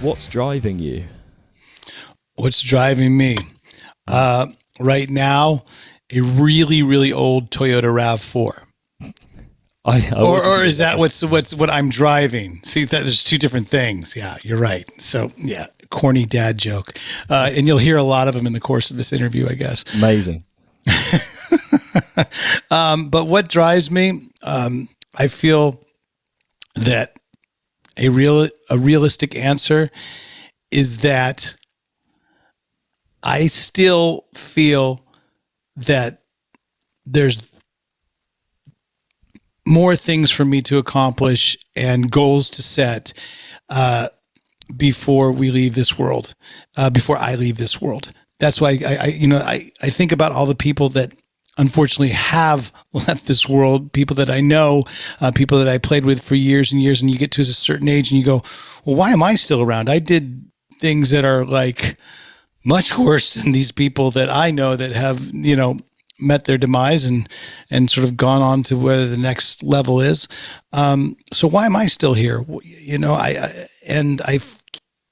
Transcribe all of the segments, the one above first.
what's driving you? What's driving me? Right now, a really, really old Toyota RAV4. Or is that what I'm driving? See, there's two different things. Yeah, you're right. So, yeah, corny dad joke. And you'll hear a lot of them in the course of this interview, I guess. Amazing. But what drives me, I feel that a realistic answer is that I still feel that there's more things for me to accomplish and goals to set before we leave this world, before I leave this world. That's why I think about all the people that unfortunately have left this world, people that I know, people that I played with for years and years, and you get to a certain age and you go, well, why am I still around? I did things that are like much worse than these people that I know that have, met their demise and sort of gone on to where the next level is. So why am I still here? I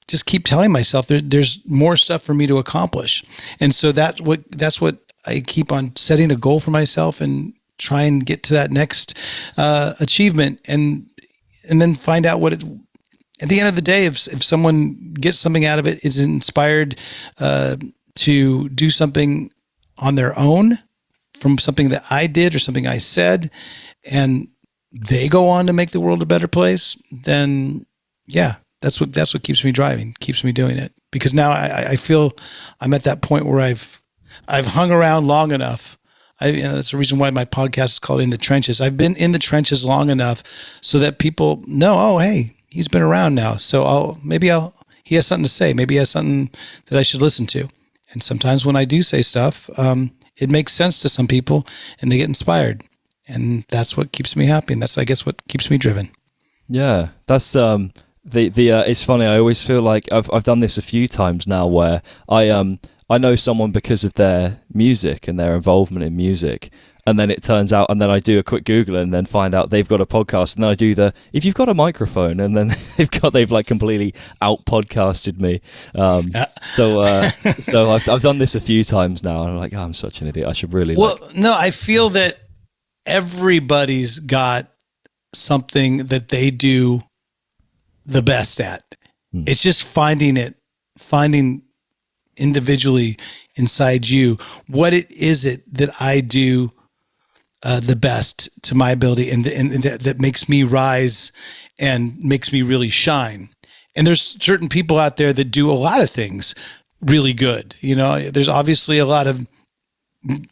just keep telling myself there's more stuff for me to accomplish. And so that's what I keep on setting a goal for myself and try and get to that next achievement and then find out what at the end of the day, if someone gets something out of it, is inspired to do something on their own from something that I did or something I said, and they go on to make the world a better place, then yeah, that's what keeps me driving, keeps me doing it. Because now I feel I'm at that point where I've hung around long enough. That's the reason why my podcast is called In the Trenches. I've been in the trenches long enough so that people know, oh, hey, he's been around now. So he has something to say. Maybe he has something that I should listen to. And sometimes when I do say stuff, it makes sense to some people and they get inspired. And that's what keeps me happy. And that's, I guess, what keeps me driven. Yeah, that's it's funny. I always feel like I've done this a few times now where I know someone because of their music and their involvement in music. And then it turns out, and then I do a quick Google and then find out they've got a podcast. And then I do if you've got a microphone, and then they've like completely out podcasted me. So I've done this a few times now, and I'm like, oh, I'm such an idiot. I should really. Well, no, I feel that everybody's got something that they do the best at. It's just finding individually inside you what it is that I do the best to my ability and that makes me rise and makes me really shine. And there's certain people out there that do a lot of things really good. There's obviously a lot of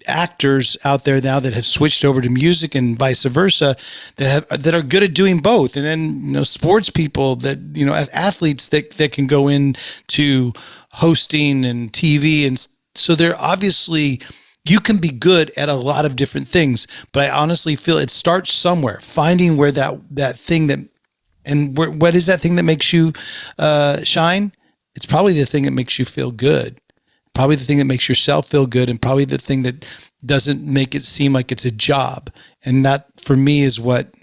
actors out there now that have switched over to music and vice versa that are good at doing both. And then, sports people that, athletes that can go into hosting and TV. And so they're obviously, you can be good at a lot of different things, but I honestly feel it starts somewhere, finding where that thing what is that thing that makes you shine? It's probably the thing that makes you feel good. Probably the thing that makes yourself feel good, and probably the thing that doesn't make it seem like it's a job. And that, for me, is what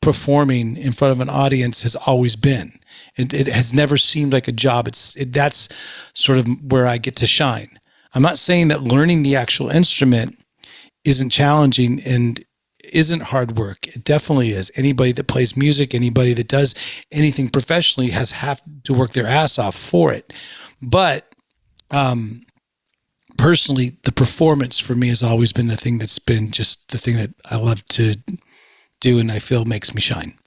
performing in front of an audience has always been. It has never seemed like a job. That's sort of where I get to shine. I'm not saying that learning the actual instrument isn't challenging and isn't hard work. It definitely is. Anybody that plays music, anybody that does anything professionally have to work their ass off for it. But personally, the performance for me has always been the thing that's been just the thing that I love to do and I feel makes me shine.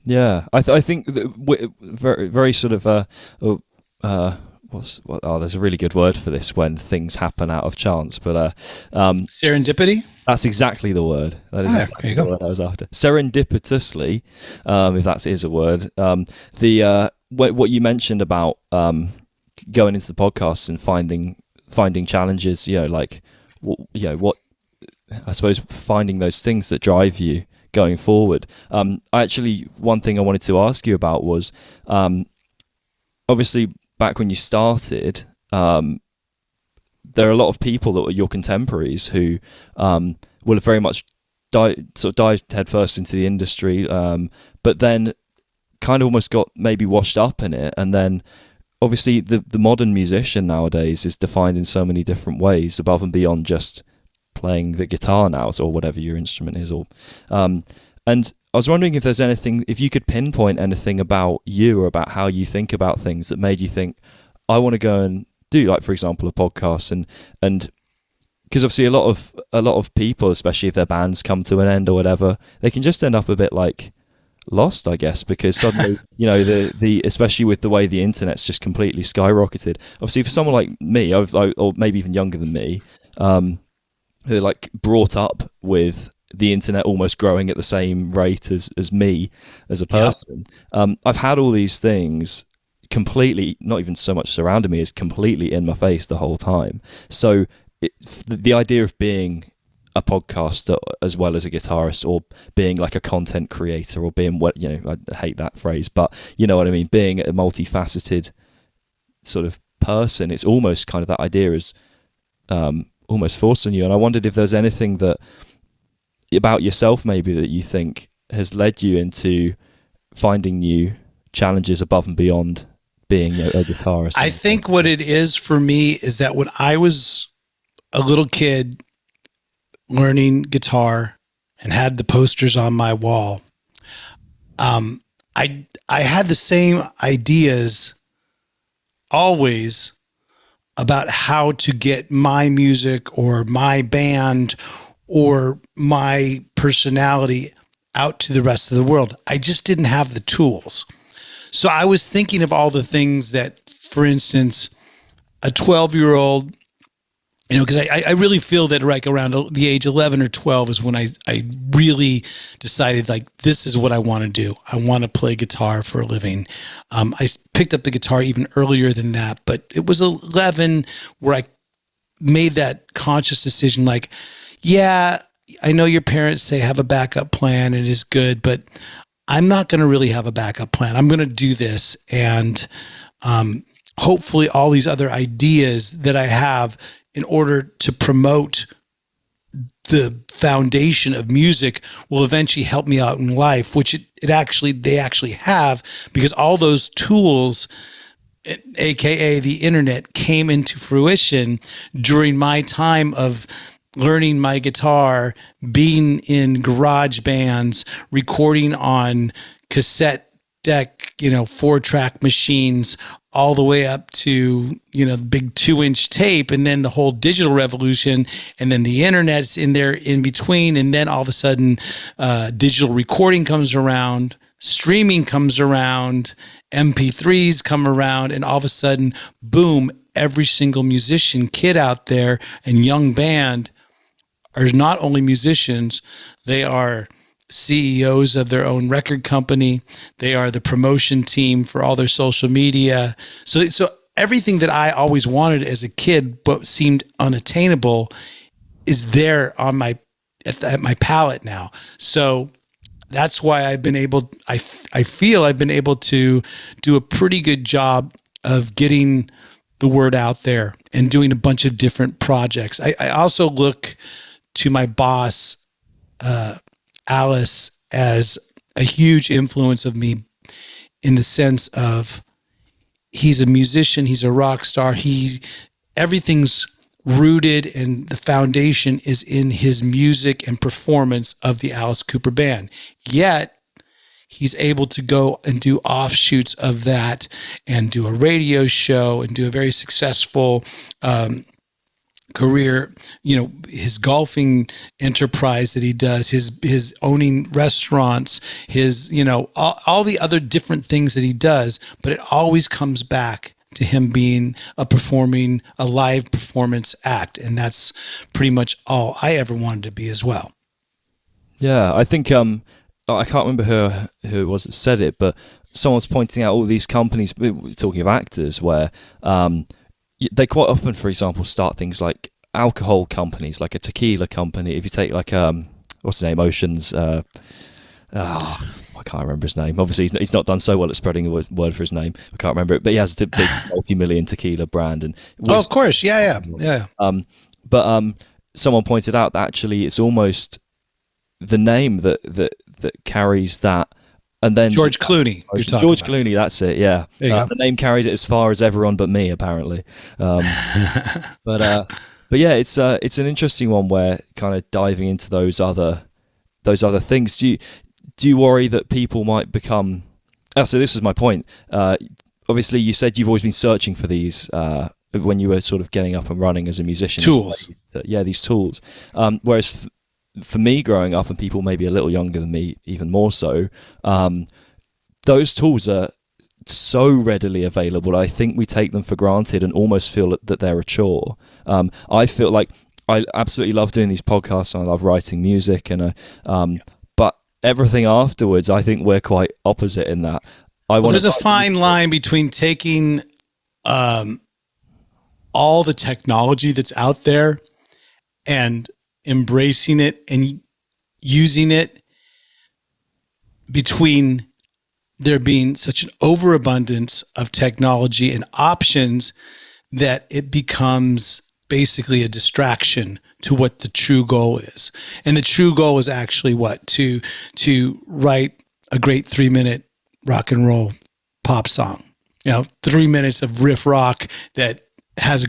Yeah, I think that very, very sort of there's a really good word for this when things happen out of chance, but serendipity. That's exactly the word. That is exactly the word I was after. Serendipitously, if that is a word. What you mentioned about going into the podcast and finding challenges, what I suppose finding those things that drive you going forward. One thing I wanted to ask you about was, obviously back when you started, there are a lot of people that were your contemporaries who will have very much dived headfirst into the industry, but then kind of almost got maybe washed up in it. And then obviously the modern musician nowadays is defined in so many different ways above and beyond just playing the guitar now, or whatever your instrument is. And I was wondering if there's anything, if you could pinpoint anything about you or about how you think about things that made you think, I want to go and do, like, for example, a podcast. And because obviously a lot of people, especially if their bands come to an end or whatever, they can just end up a bit like lost, I guess, because suddenly, the especially with the way the internet's just completely skyrocketed. Obviously, for someone like me, or maybe even younger than me, they're like brought up with the internet almost growing at the same rate as me as a person. I've had all these things completely, not even so much surrounding me, is completely in my face the whole time. So the idea of being a podcaster as well as a guitarist, or being like a content creator, or being what, I hate that phrase, but you know what I mean, being a multifaceted sort of person, it's almost kind of that idea is almost forcing you. And I wondered if there's anything that about yourself maybe that you think has led you into finding new challenges above and beyond being a guitarist. I think what it is for me is that when I was a little kid learning guitar and had the posters on my wall, I had the same ideas always about how to get my music or my band or my personality out to the rest of the world. I just didn't have the tools. So I was thinking of all the things that, for instance, a 12-year-old, because I really feel that like around the age 11 or 12 is when I really decided, like, this is what I want to do. I want to play guitar for a living. I picked up the guitar even earlier than that, but it was 11 where I made that conscious decision, like, yeah, I know your parents say have a backup plan, it is good, but I'm not going to really have a backup plan. I'm going to do this. And hopefully all these other ideas that I have in order to promote the foundation of music will eventually help me out in life, which they actually have, because all those tools, AKA the internet, came into fruition during my time of learning my guitar, being in garage bands, recording on cassette deck, 4-track machines, all the way up to, the big 2-inch tape, and then the whole digital revolution, and then the internet's in there in between. And then all of a sudden, digital recording comes around, streaming comes around, MP3s come around, and all of a sudden, boom, every single musician, kid out there and young band are not only musicians, they are CEOs of their own record company. They are the promotion team for all their social media. So everything that I always wanted as a kid but seemed unattainable is there on at my palette now. So that's why I feel I've been able to do a pretty good job of getting the word out there and doing a bunch of different projects. I also look to my boss, Alice, as a huge influence of me, in the sense of he's a musician, he's a rock star, everything's rooted and the foundation is in his music and performance of the Alice Cooper Band. Yet he's able to go and do offshoots of that and do a radio show and do a very successful career, his golfing enterprise that he does, his owning restaurants, his, all the other different things that he does, but it always comes back to him being a live performance act. And that's pretty much all I ever wanted to be as well. Yeah, I think, I can't remember who it was that said it, but someone's pointing out all these companies, talking of actors, where, they quite often, for example, start things like alcohol companies, like a tequila company. If you take like what's his name, Ocean's, I can't remember his name. Obviously, he's not done so well at spreading the word for his name. I can't remember it, but he has a big multi-million tequila brand. And of course, yeah. But someone pointed out that actually it's almost the name that carries that And then George Clooney, you're talking George about. Clooney, that's it. Yeah, the name carried it as far as everyone but me, apparently. But yeah, it's an interesting one where kind of diving into those other things. Do you worry that people might become? Oh, so this is my point. Obviously, you said you've always been searching for these when you were sort of getting up and running as a musician. Tools. These tools. Whereas for me growing up, and people maybe a little younger than me, even more so, those tools are so readily available. I think we take them for granted and almost feel that they're a chore. I feel like I absolutely love doing these podcasts and I love writing music, and but everything afterwards, I think we're quite opposite in that. There's a fine line between taking all the technology that's out there and embracing it and using it, between there being such an overabundance of technology and options that it becomes basically a distraction to what the true goal is. And the true goal is actually what? To write a great 3-minute rock and roll pop song. 3 minutes of riff rock that has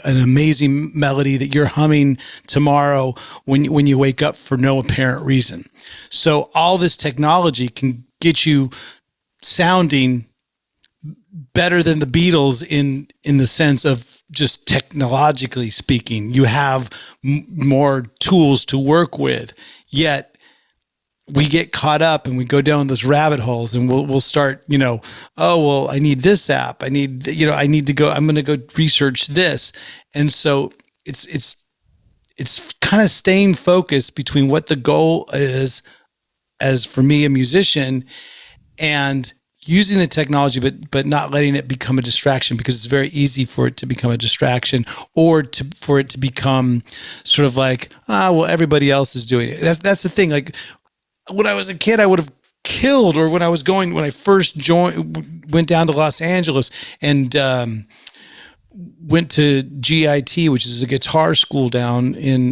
an amazing melody that you're humming tomorrow when you wake up for no apparent reason. So all this technology can get you sounding better than the Beatles in the sense of just technologically speaking. You have more tools to work with, yet we get caught up and we go down those rabbit holes, and we'll start, oh, well, I need this app. I'm going to go research this. And so it's kind of staying focused between what the goal is, as for me, a musician, and using the technology, but not letting it become a distraction, because it's very easy for it to become a distraction, or for it to become sort of like, well, everybody else is doing it. That's the thing. Like, when I was a kid, I would have killed, or when I first went down to Los Angeles and went to GIT, which is a guitar school down in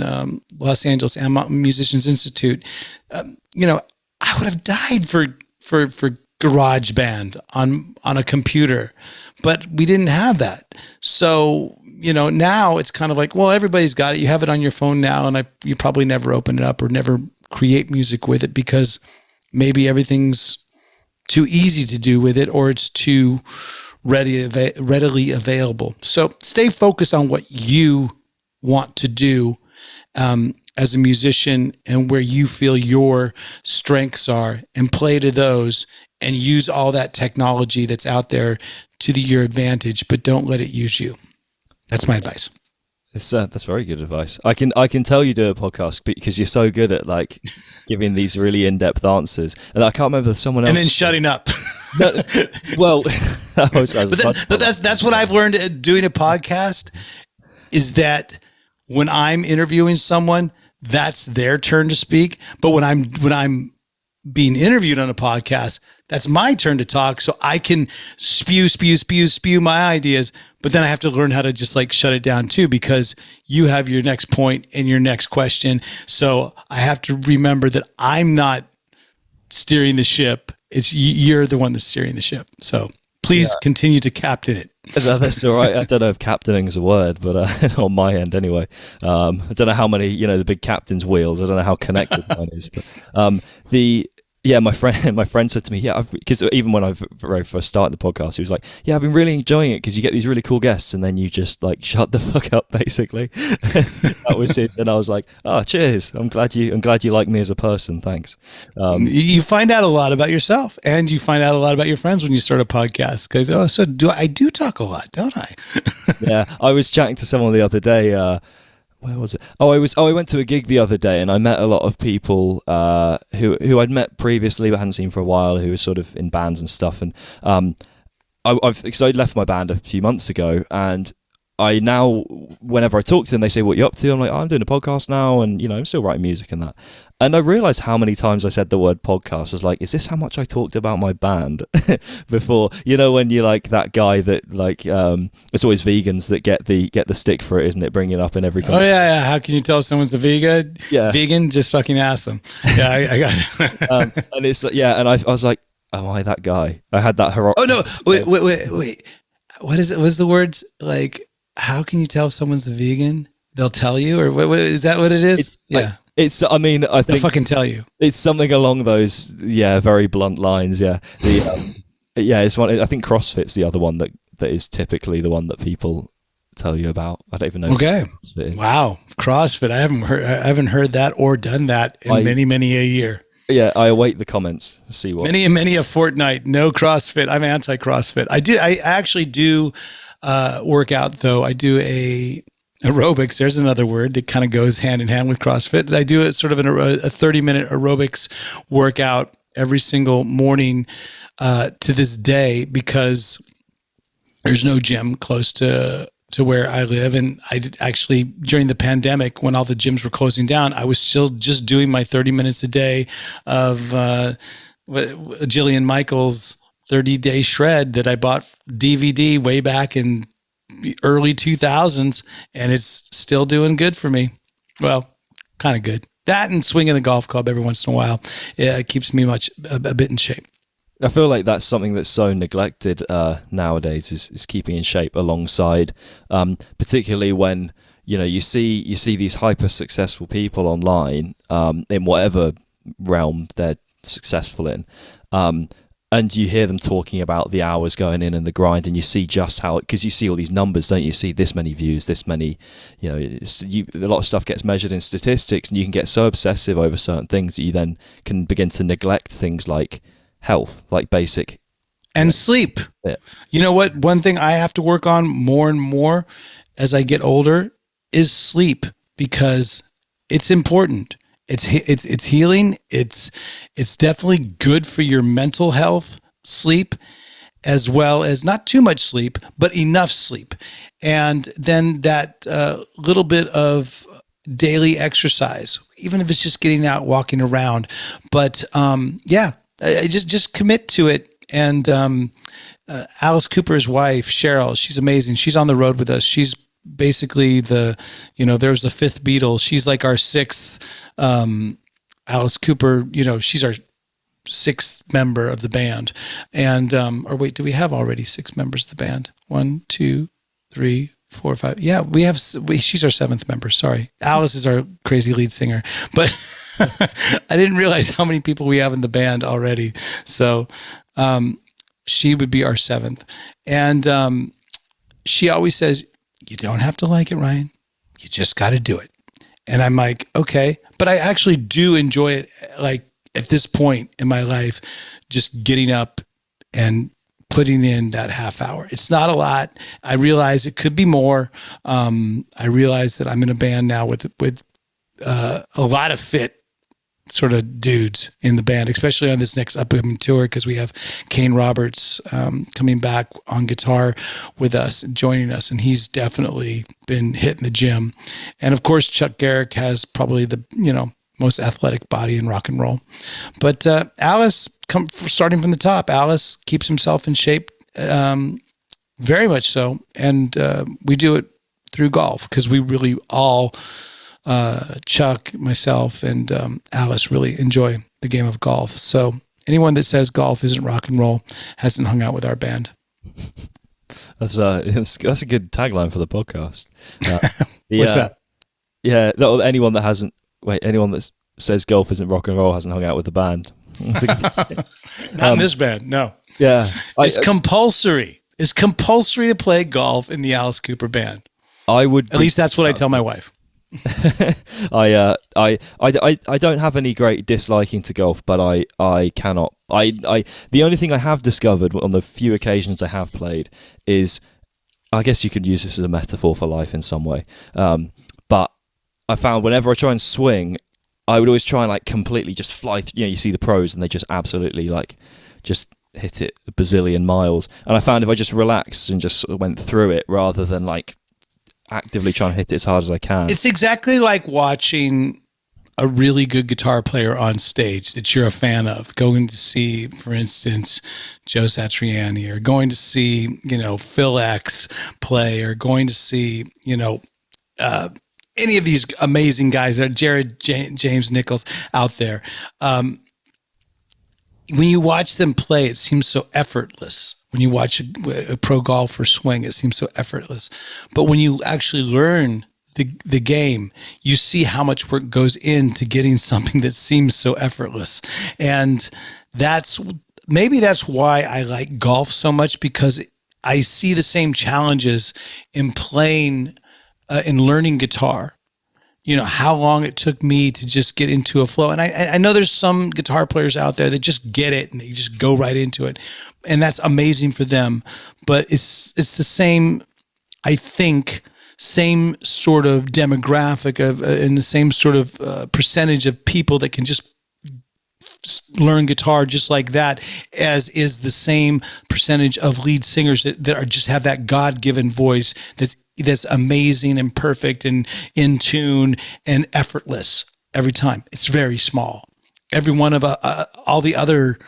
Los Angeles, Musicians Institute. I would have died for GarageBand on a computer, but we didn't have that. So, now it's kind of like, well, everybody's got it. You have it on your phone now, and you probably never open it up or never create music with it, because maybe everything's too easy to do with it, or it's too readily available. So stay focused on what you want to do as a musician, and where you feel your strengths are, and play to those, and use all that technology that's out there to your advantage, but don't let it use you. That's my advice. That's very good advice. I can tell you do a podcast because you're so good at like giving these really in-depth answers, and I can't remember someone else. And then shutting up. Well, that's what I've learned doing a podcast, is that when I'm interviewing someone, that's their turn to speak. But when I'm being interviewed on a podcast, that's my turn to talk. So I can spew my ideas, but then I have to learn how to just like shut it down too, because you have your next point and your next question. So I have to remember that I'm not steering the ship. It's you're the one that's steering the ship. So please continue to captain it. That's all right. I don't know if captaining is a word, but on my end anyway. I don't know how many, the big captain's wheels. I don't know how connected mine is. But my friend said to me, because even when I very first started the podcast, he was like, I've been really enjoying it because you get these really cool guests, and then you just like shut the fuck up, basically. That was it. And I was like, oh, cheers. I'm glad you like me as a person. Thanks. You find out a lot about yourself, and you find out a lot about your friends when you start a podcast, because, I do talk a lot, don't I? Yeah. I was chatting to someone the other day, where was it? I went to a gig the other day, and I met a lot of people who I'd met previously but hadn't seen for a while, who were sort of in bands and stuff. And because I'd left my band a few months ago, and I now, whenever I talk to them, they say, "What you up to?" I'm like, "Oh, I'm doing a podcast now, and I'm still writing music and that." And I realised how many times I said the word podcast. I was like, "Is this how much I talked about my band before?" When you're like that guy that like, it's always vegans that get the stick for it, isn't it? Bringing it up in every. Oh yeah. How can you tell someone's a vegan? Yeah, vegan. Just fucking ask them. Yeah, I got it. and it's and I was like, "Am I that guy?" I had that heroic. Oh no! Wait. What is it? What's the words like? How can you tell if someone's a vegan? They'll tell you, or what is that? What it is? I think they'll fucking tell you. It's something along those, very blunt lines. Yeah, it's one. I think CrossFit's the other one that is typically the one that people tell you about. I don't even know. Okay. Wow, CrossFit. I haven't heard that or done that in many a year. Yeah, I await the comments to see what. Many a fortnight. No CrossFit. I'm anti-CrossFit. I actually do work out though. I do aerobics. There's another word that kind of goes hand in hand with CrossFit. I do a 30-minute aerobics workout every single morning to this day because there's no gym close to where I live. And I did actually, during the pandemic, when all the gyms were closing down, I was still just doing my 30 minutes a day of Jillian Michaels' 30-day shred that I bought DVD way back in the early 2000s, and it's still doing good for me. Well, kind of good. That and swinging the golf club every once in a while, it keeps me a bit in shape. I feel like that's something that's so neglected nowadays is keeping in shape alongside, particularly when you see these hyper successful people online in whatever realm they're successful in, and you hear them talking about the hours going in and the grind, and you see just how, because you see all these numbers, don't you? See this many views, this many, a lot of stuff gets measured in statistics, and you can get so obsessive over certain things that you then can begin to neglect things like health, like basic and sleep. Yeah. You know what? One thing I have to work on more and more as I get older is sleep, because it's important. It's healing. It's definitely good for your mental health, sleep, as well as not too much sleep, but enough sleep. And then that little bit of daily exercise, even if it's just getting out, walking around. But just commit to it. And Alice Cooper's wife, Cheryl, she's amazing. She's on the road with us. She's basically there's the fifth Beatle. She's like our sixth Alice Cooper. She's our sixth member of the band. And or wait, do we have already six members of the band? 1, 2, 3, 4, 5. Yeah, she's our seventh member. Sorry, Alice is our crazy lead singer, but I didn't realize how many people we have in the band already. So she would be our seventh. And she always says, "You don't have to like it, Ryan. You just got to do it." And I'm like, okay. But I actually do enjoy it, like at this point in my life, just getting up and putting in that half hour. It's not a lot. I realize it could be more. I realize that I'm in a band now with a lot of fit sort of dudes in the band, especially on this next upcoming tour, because we have Kane Roberts coming back on guitar with us, joining us, and he's definitely been hitting the gym. And of course, Chuck Garrick has probably the most athletic body in rock and roll. But Alice, starting from the top, Alice keeps himself in shape, very much so, and we do it through golf, because we really all Chuck, myself, and Alice really enjoy the game of golf. So anyone that says golf isn't rock and roll hasn't hung out with our band. That's a good tagline for the podcast. What's that? Yeah, anyone that says golf isn't rock and roll hasn't hung out with the band. Not in this band, no. Yeah, it's compulsory. It's compulsory to play golf in the Alice Cooper band. At least that's what I tell my wife. I don't have any great disliking to golf, but I cannot. The only thing I have discovered on the few occasions I have played is, I guess you could use this as a metaphor for life in some way. But I found whenever I try and swing, I would always try and completely just fly. You see the pros and they just absolutely just hit it a bazillion miles. And I found if I just relaxed and just sort of went through it rather than actively trying to hit it as hard as I can. It's exactly like watching a really good guitar player on stage that you're a fan of, going to see, for instance, Joe Satriani, or going to see, Phil X play, or going to see, any of these amazing guys, James Nichols out there. When you watch them play, it seems so effortless. When you watch a pro golfer swing, it seems so effortless. But when you actually learn the game, you see how much work goes into getting something that seems so effortless. And maybe that's why I like golf so much, because I see the same challenges in playing, in learning guitar. How long it took me to just get into a flow. And I know there's some guitar players out there that just get it and they just go right into it. And that's amazing for them. But it's the same, I think, same sort of demographic and the same sort of percentage of people that can just learn guitar just like that, as is the same percentage of lead singers that are just have that God-given voice that's amazing and perfect and in tune and effortless every time. It's very small. Every one of all the other,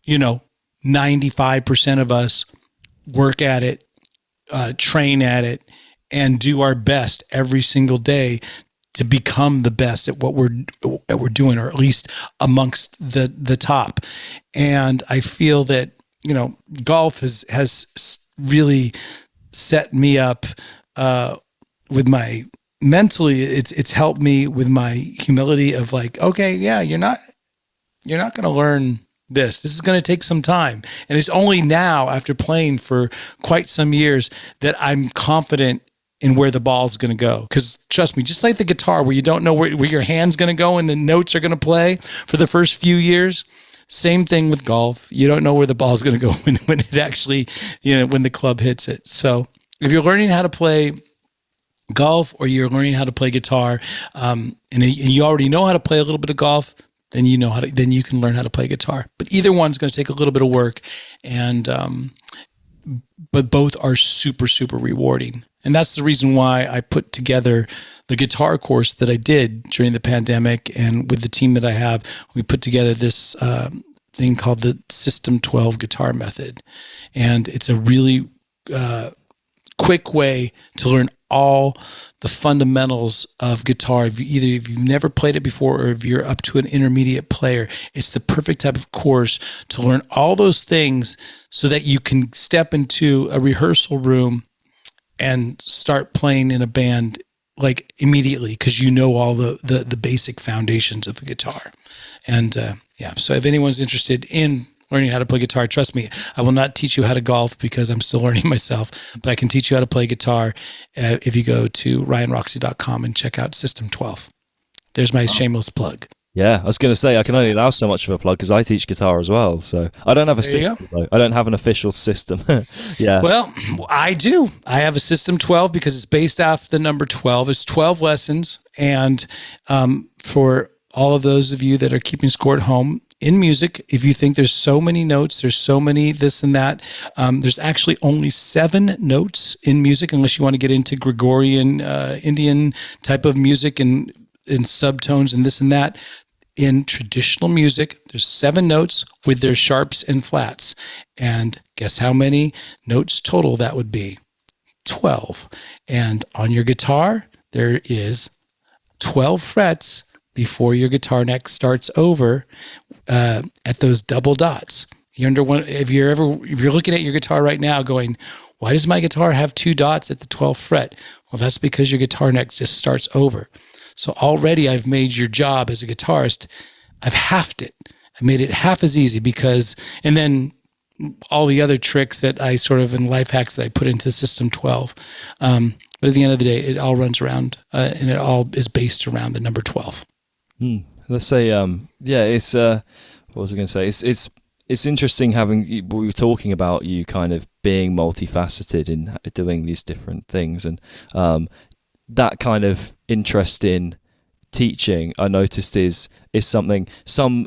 95% of us work at it, train at it, and do our best every single day to become the best at what we're doing, or at least amongst the top. And I feel that, golf has really set me up with my mentally. It's helped me with my humility of like, okay, yeah, you're not going to learn this. This is going to take some time. And it's only now, after playing for quite some years, that I'm confident in where the ball's going to go. Because trust me, just like the guitar, where you don't know where your hand's going to go and the notes are going to play for the first few years, same thing with golf. You don't know where the ball's going to go when it actually, when the club hits it. So if you're learning how to play golf, or you're learning how to play guitar, and you already know how to play a little bit of golf, then then you can learn how to play guitar. But either one's going to take a little bit of work, and but both are super, super rewarding. And that's the reason why I put together the guitar course that I did during the pandemic, and with the team that I have, we put together this thing called the System 12 Guitar Method. And it's a really quick way to learn all the fundamentals of guitar. If you've never played it before, or if you're up to an intermediate player, it's the perfect type of course to learn all those things so that you can step into a rehearsal room and start playing in a band like immediately, because you know all the basic foundations of the guitar. And so if anyone's interested in learning how to play guitar, trust me, I will not teach you how to golf, because I'm still learning myself, but I can teach you how to play guitar if you go to ryanroxie.com and check out System 12. There's my shameless plug. Yeah, I was going to say, I can only allow so much of a plug because I teach guitar as well. So I don't have a system, though. I don't have an official system. Yeah. Well, I do. I have a System 12 because it's based off the number 12. It's 12 lessons. And for all of those of you that are keeping score at home, in music, if you think there's so many notes, there's so many this and that, there's actually only 7 notes in music, unless you want to get into Gregorian, Indian type of music and subtones and this and that. In traditional music, there's 7 notes with their sharps and flats. And guess how many notes total that would be? 12. And on your guitar, there is 12 frets before your guitar neck starts over at those double dots. If you're looking at your guitar right now going, why does my guitar have 2 dots at the 12th fret? Well, that's because your guitar neck just starts over. So already I've made your job as a guitarist, I've halved it. I made it half as easy, and then all the other tricks that I sort of, and life hacks that I put into System 12. But at the end of the day, it all runs around, and it all is based around the number 12. Let's say, it's, what was I going to say? It's interesting we were talking about you kind of being multifaceted in doing these different things, and that kind of interest in teaching, I noticed is something some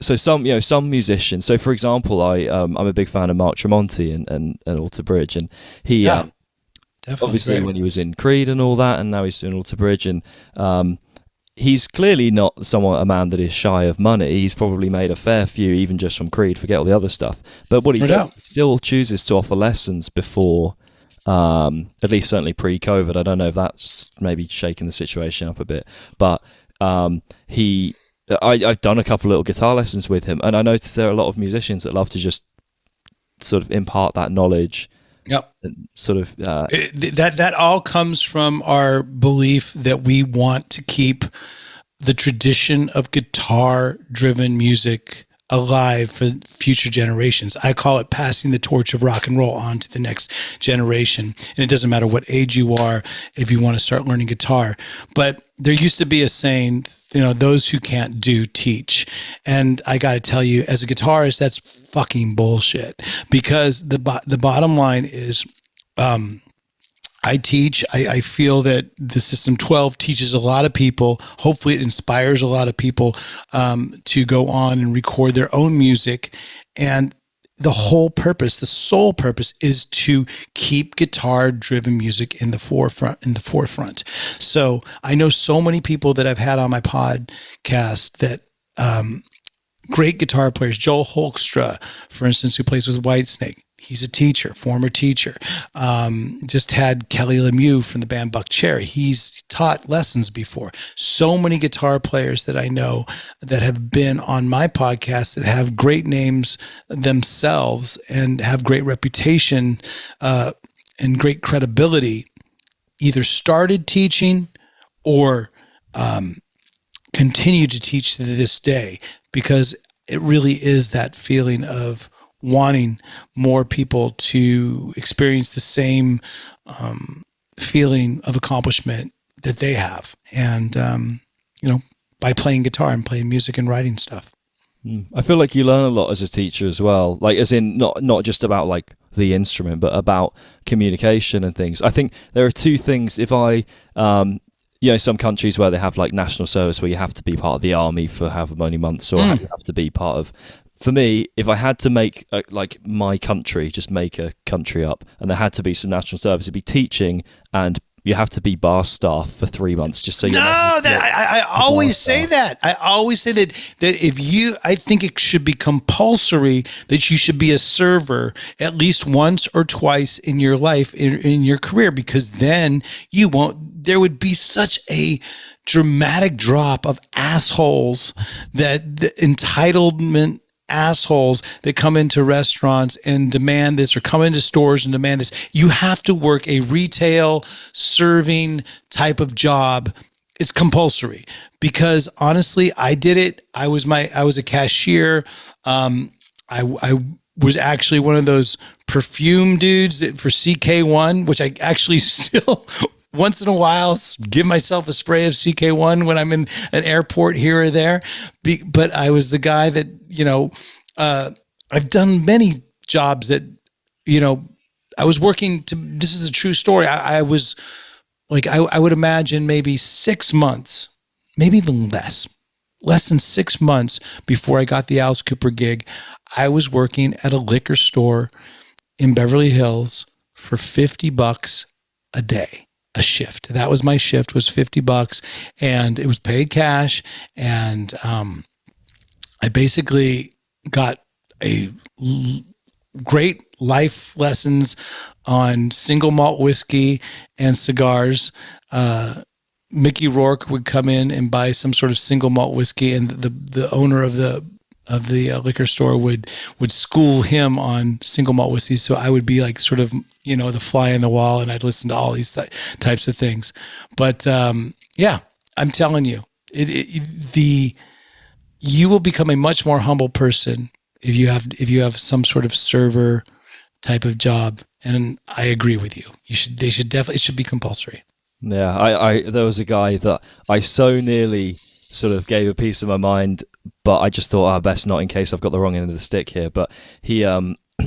musicians. So for example, I'm a big fan of Mark Tremonti and Alter Bridge, and he obviously Right. when he was in Creed and all that, and now he's doing Alter Bridge, and he's clearly not a man that is shy of money. He's probably made a fair few, even just from Creed, forget all the other stuff. But what he does, he still chooses to offer lessons before, at least certainly pre-COVID. I don't know if that's maybe shaking the situation up a bit, but I've done a couple little guitar lessons with him, and I noticed there are a lot of musicians that love to just sort of impart that knowledge. Yep. Sort of that all comes from our belief that we want to keep the tradition of guitar-driven music alive for future generations. I call it passing the torch of rock and roll on to the next generation. And it doesn't matter what age you are if you want to start learning guitar. But there used to be a saying, those who can't do, teach. And I got to tell you, as a guitarist, that's fucking bullshit. Because the bottom line is, I teach. I feel that the System 12 teaches a lot of people. Hopefully it inspires a lot of people to go on and record their own music. And the whole purpose, the sole purpose, is to keep guitar-driven music in the forefront. So I know so many people that I've had on my podcast that great guitar players. Joel Holkstra, for instance, who plays with Whitesnake. He's a teacher, former teacher. Just had Kelly Lemieux from the band Buck Cherry. He's taught lessons before. So many guitar players that I know that have been on my podcast that have great names themselves and have great reputation and great credibility, either started teaching or continue to teach to this day, because it really is that feeling of wanting more people to experience the same feeling of accomplishment that they have. And, by playing guitar and playing music and writing stuff. I feel like you learn a lot as a teacher as well, like as in not just about like the instrument, but about communication and things. I think there are two things. If I, some countries where they have like national service where you have to be part of the army for however many months, or you have to be part of. For me, if I had to make my country, just make a country up, and there had to be some national service, it'd be teaching, and you have to be bar staff for 3 months, just so you. I always say that. I always say that I think it should be compulsory that you should be a server at least once or twice in your life, in your career, because then you won't. There would be such a dramatic drop of assholes, that the entitlement assholes that come into restaurants and demand this, or come into stores and demand this. You have to work a retail serving type of job. It's compulsory, because honestly, I did it. I was a cashier. I was actually one of those perfume dudes for CK1, which I actually still once in a while give myself a spray of CK1 when I'm in an airport here or there. But I was the guy that, I've done many jobs that, I was working this is a true story. I was like, I would imagine maybe 6 months, maybe even less than 6 months before I got the Alice Cooper gig. I was working at a liquor store in Beverly Hills for $50 a day. A shift. That was my shift, was $50, and it was paid cash. And I basically got a great life lessons on single malt whiskey and cigars. Mickey Rourke would come in and buy some sort of single malt whiskey, and the owner of the liquor store would school him on single malt whiskey. So I would be like sort of, the fly in the wall, and I'd listen to all these types of things. But yeah, I'm telling you, you will become a much more humble person if you have some sort of server type of job. And I agree with you. It should be compulsory. Yeah, there was a guy that I so nearly sort of gave a piece of my mind, but I just thought, best not, in case I've got the wrong end of the stick here. But he,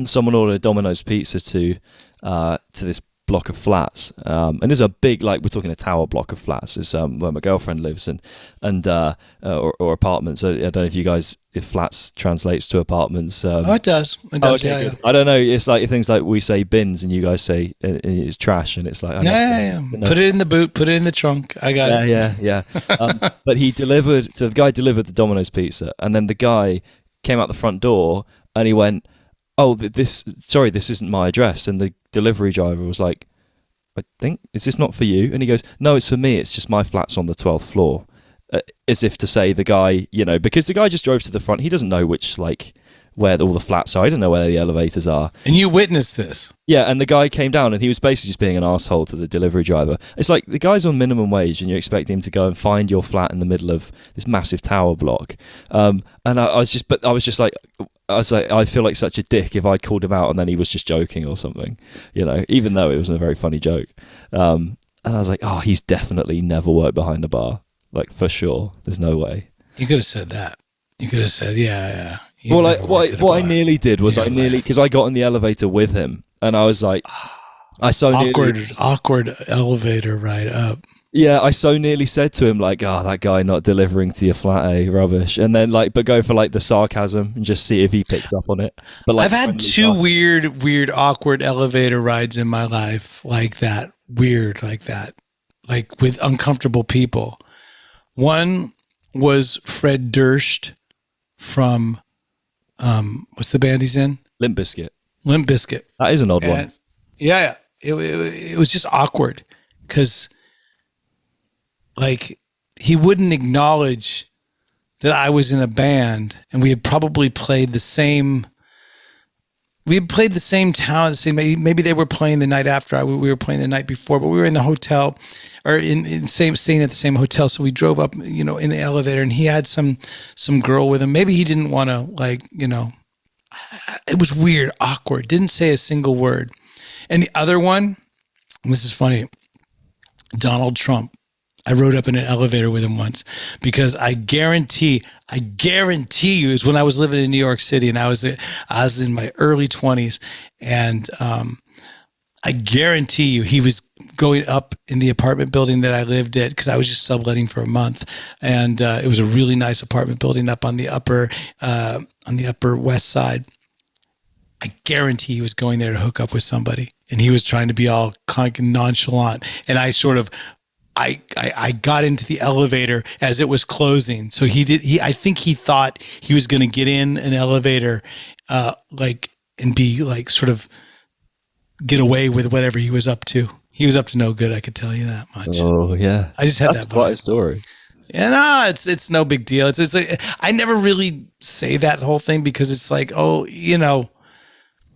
someone ordered Domino's pizza to this block of flats, and there's a big, like, we're talking a tower block of flats. Is where my girlfriend lives, or apartments. I don't know if you guys, if flats translates to apartments. It does. It does. Okay, yeah. I don't know. It's like things like we say bins, and you guys say it's trash, and it's like Yeah. Put it in the boot. Put it in the trunk. I got it. Yeah. But he delivered. So the guy delivered the Domino's pizza, and then the guy came out the front door, and he went, "Oh, this isn't my address." And the delivery driver was like, "I think, is this not for you?" And he goes, "No, it's for me. It's just my flat's on the 12th floor." As if to say the guy, because the guy just drove to the front. He doesn't know which, like, where all the flats are. He doesn't know where the elevators are. And you witnessed this. Yeah, and the guy came down, and he was basically just being an asshole to the delivery driver. It's like the guy's on minimum wage, and you expect him to go and find your flat in the middle of this massive tower block. And I was just like, I feel like such a dick if I called him out and then he was just joking or something, even though it was a very funny joke. And I was like, oh, he's definitely never worked behind a bar, like, for sure. There's no way. You could have said that. You could have said, yeah. Well, what I nearly did was because I got in the elevator with him, and I was like, awkward elevator ride up. Yeah, I so nearly said to him, like, that guy not delivering to your flat, rubbish. And then, like, but go for, like, the sarcasm and just see if he picks up on it. But, like, I've had two weird, awkward elevator rides in my life like that. Weird like that. Like, with uncomfortable people. One was Fred Durst from, what's the band he's in? Limp Bizkit. That is an odd one. Yeah. It was just awkward because, like, he wouldn't acknowledge that I was in a band, and we had probably played the same. We had played the same town. Maybe they were playing the night after we were playing the night before, but we were in the hotel, or staying at the same hotel. So we drove up, in the elevator, and he had some girl with him. Maybe he didn't want to, like, it was weird, awkward. Didn't say a single word. And the other one, and this is funny, Donald Trump. I rode up in an elevator with him once because I guarantee you, it was when I was living in New York City, and I was in my early 20s, and I guarantee you he was going up in the apartment building that I lived at, because I was just subletting for a month, and it was a really nice apartment building up on the upper west side. I guarantee he was going there to hook up with somebody, and he was trying to be all kind of nonchalant, and I got into the elevator as it was closing. So I think he thought he was going to get in an elevator, and be like, sort of get away with whatever he was up to. He was up to no good. I could tell you that much. Oh yeah. I just had That's that quite a story. Yeah, no, it's no big deal. It's like, I never really say that whole thing because it's like, the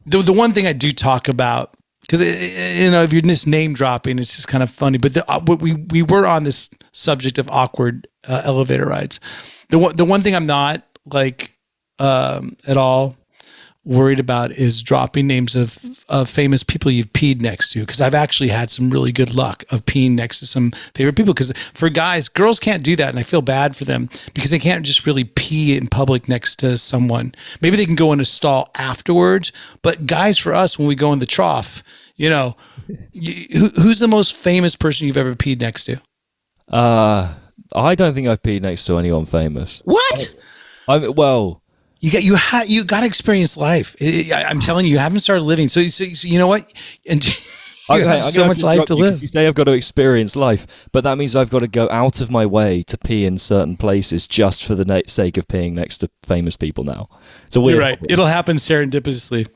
one thing I do talk about, because, if you're just name dropping, it's just kind of funny. But we were on this subject of awkward elevator rides. The one thing I'm not, like, at all worried about is dropping names of famous people you've peed next to, because I've actually had some really good luck of peeing next to some favorite people. Because for guys, girls can't do that, and I feel bad for them because they can't just really pee in public next to someone. Maybe they can go in a stall afterwards, but guys, for us, when we go in the trough, who's the most famous person you've ever peed next to? I don't think I've peed next to anyone famous. What? You got to experience life. I'm telling you, you haven't started living. So you know what? And you have so much life to live. You say I've got to experience life, but that means I've got to go out of my way to pee in certain places just for the sake of peeing next to famous people now. It's a weird. You're right. It'll happen serendipitously.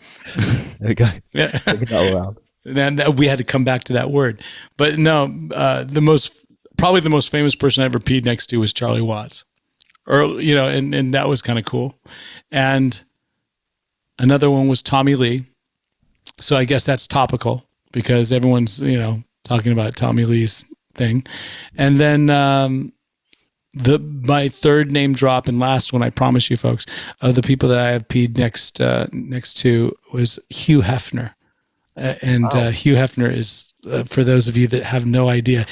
There we go. Yeah. Taking that around. And then we had to come back to that word. But no, probably the most famous person I ever peed next to was Charlie Watts. And that was kind of cool. And another one was Tommy Lee. So I guess that's topical because everyone's, talking about Tommy Lee's thing. And then my third name drop and last one, I promise you folks, of the people that I have peed next to was Hugh Hefner. Hugh Hefner is, for those of you that have no idea,